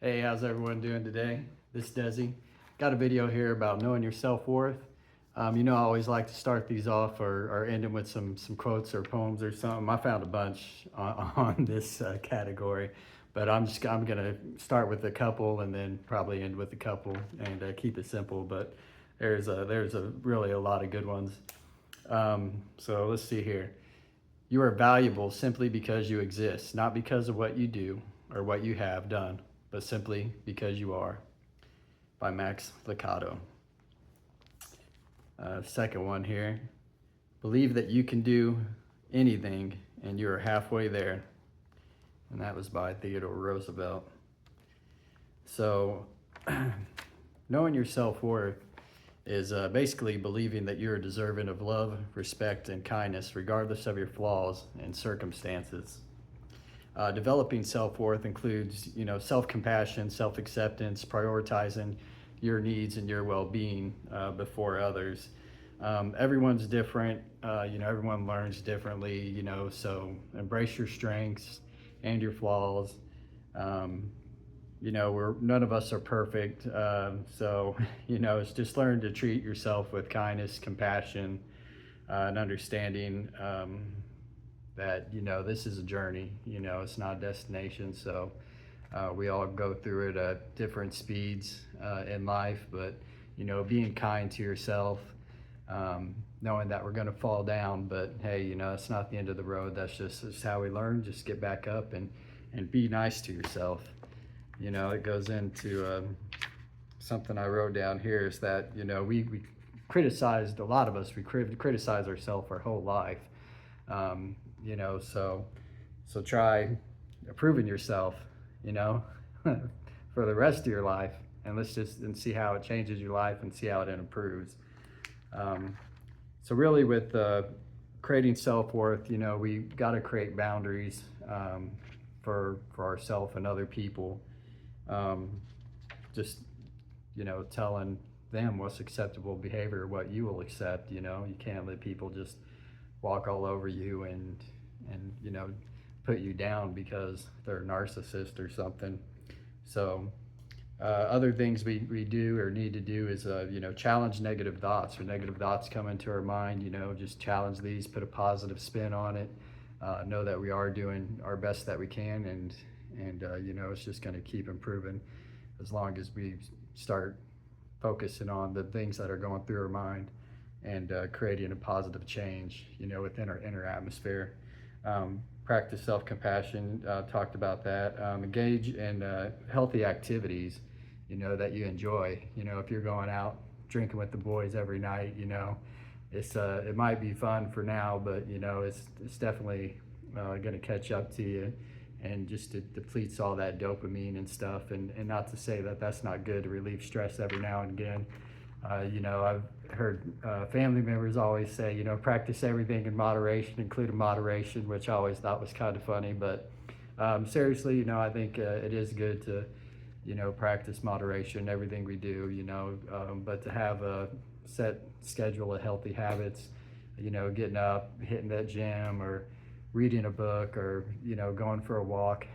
Hey, how's everyone doing today? This is Desi. Got a video here about knowing your self-worth. I always like to start these off or end them with some quotes or poems or something. I found a bunch on this category, but I'm gonna start with a couple and then probably end with a couple and keep it simple. But there's really a lot of good ones. So let's see here. You are valuable simply because you exist, not because of what you do or what you have done, but simply because you are, by Max Lucado. Second one here. Believe that you can do anything and you are halfway there. And that was by Theodore Roosevelt. So, knowing your self worth is basically believing that you're deserving of love, respect, and kindness, regardless of your flaws and circumstances. Developing self-worth includes, self-compassion, self-acceptance, prioritizing your needs and your well-being before others. Everyone's different. Everyone learns differently. So embrace your strengths and your flaws. We're none of us are perfect. So it's just learn to treat yourself with kindness, compassion, and understanding. That this is a journey, it's not a destination. So we all go through it at different speeds in life, but being kind to yourself, knowing that we're going to fall down, but hey, it's not the end of the road. That's how we learn. Just get back up and be nice to yourself. It goes into something I wrote down here is that we criticized, a lot of us, we criticize ourselves our whole life. So try improving yourself, for the rest of your life, and and see how it changes your life and see how it improves. So really with creating self-worth, we got to create boundaries for ourselves and other people. Just, telling them what's acceptable behavior, what you will accept. You can't let people just walk all over you and put you down because they're a narcissist or something. So other things we do or need to do is challenge negative thoughts. Or negative thoughts come into our mind, just challenge these, put a positive spin on it. Know that we are doing our best that we can, and it's just going to keep improving as long as we start focusing on the things that are going through our mind and creating a positive change, within our inner atmosphere. Practice self-compassion, talked about that. Engage in healthy activities, that you enjoy. If you're going out drinking with the boys every night, it might be fun for now, but it's definitely going to catch up to you, and just it depletes all that dopamine and stuff. And not to say that that's not good to relieve stress every now and again. I've heard family members always say, practice everything in moderation, including moderation, which I always thought was kind of funny. But seriously, I think it is good to, practice moderation in everything we do, but to have a set schedule of healthy habits, getting up, hitting that gym, or reading a book, or, going for a walk,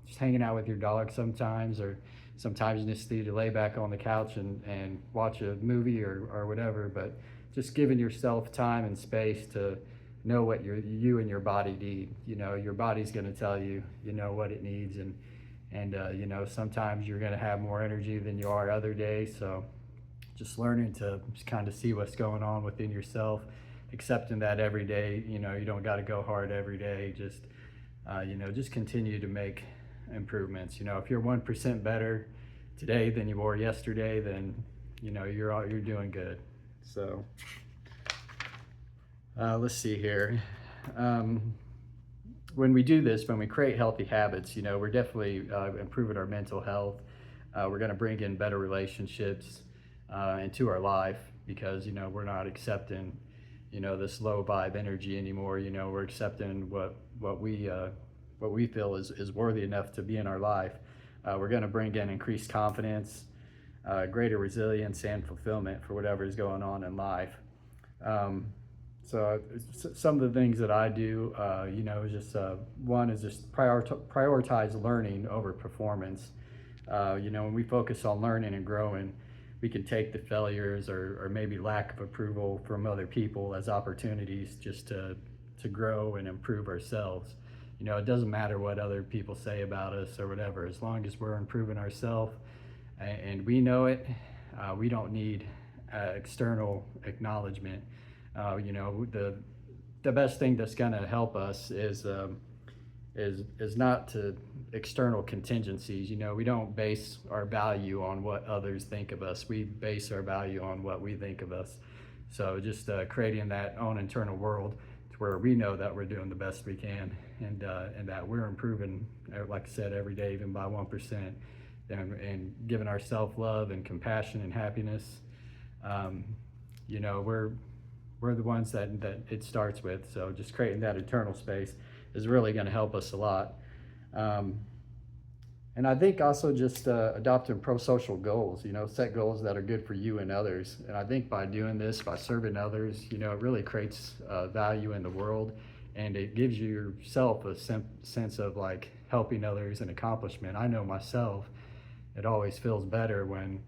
just hanging out with your dog sometimes, or sometimes you just need to lay back on the couch and watch a movie or whatever. But just giving yourself time and space to know what you and your body need. Your body's going to tell you, what it needs. And sometimes you're going to have more energy than you are other days. So just learning to just kind of see what's going on within yourself, accepting that every day, you don't got to go hard every day. Just continue to make improvements. If you're 1% better today than you were yesterday, then you're doing good. So let's see here. When we do this, when we create healthy habits, we're definitely improving our mental health. We're going to bring in better relationships into our life, because we're not accepting this low vibe energy anymore. We're accepting what we feel is worthy enough to be in our life. We're going to bring in increased confidence, greater resilience, and fulfillment for whatever is going on in life. So some of the things that I do, is just one is just prioritize learning over performance. When we focus on learning and growing, we can take the failures or maybe lack of approval from other people as opportunities just to grow and improve ourselves. It doesn't matter what other people say about us or whatever, as long as we're improving ourselves and we know it, we don't need external acknowledgement. The best thing that's going to help us is not to external contingencies. We don't base our value on what others think of us. We base our value on what we think of us. So just creating that own internal world to where we know that we're doing the best we can, and that we're improving, like I said, every day, even by 1%, and giving ourselves love and compassion and happiness. We're the ones that it starts with. So just creating that internal space is really going to help us a lot. And I think also just adopting pro-social goals, set goals that are good for you and others. And I think by doing this, by serving others, it really creates value in the world, and it gives yourself a sense of like helping others and accomplishment. I know myself, it always feels better when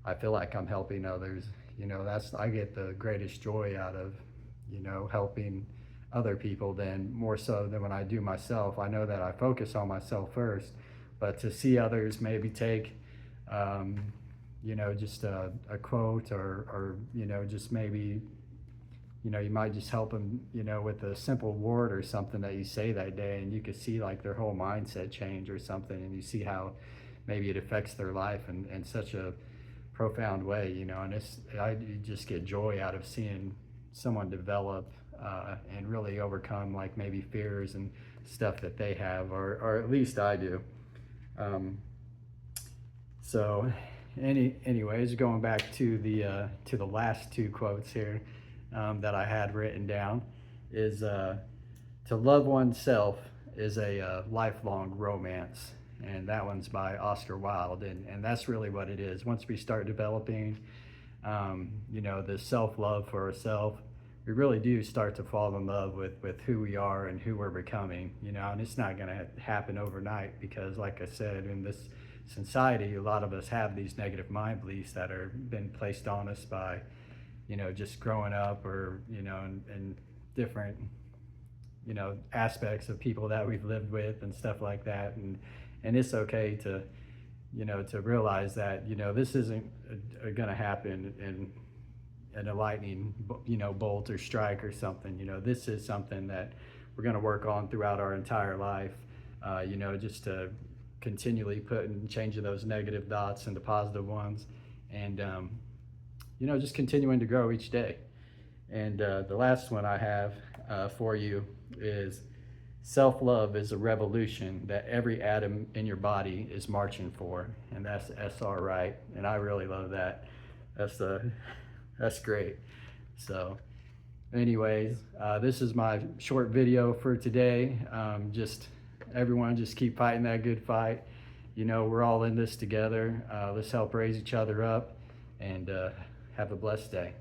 I feel like I'm helping others. I get the greatest joy out of, helping other people than more so than when I do myself. I know that I focus on myself first, but to see others maybe take, just a quote or just maybe, you might just help them, with a simple word or something that you say that day, and you could see like their whole mindset change or something, and you see how maybe it affects their life in such a profound way, and I just get joy out of seeing someone develop and really overcome like maybe fears and stuff that they have, or at least I do. Anyways, going back to the last two quotes here that I had written down is to love oneself is a lifelong romance. And that one's by Oscar Wilde, and that's really what it is. Once we start developing, the self-love for ourselves, we really do start to fall in love with who we are and who we're becoming, and it's not going to happen overnight because, like I said, in this society, a lot of us have these negative mind beliefs that are been placed on us by, just growing up or, and different, aspects of people that we've lived with and stuff like that. And it's okay to, to realize that, this isn't going to happen in a lightning, bolt or strike or something. This is something that we're going to work on throughout our entire life, just to continually changing those negative thoughts into positive ones, and, just continuing to grow each day. And the last one I have for you is, self-love is a revolution that every atom in your body is marching for. And that's S.R. Wright. And I really love that. That's great. So anyways, this is my short video for today. Everyone just keep fighting that good fight. We're all in this together. Let's help raise each other up, and have a blessed day.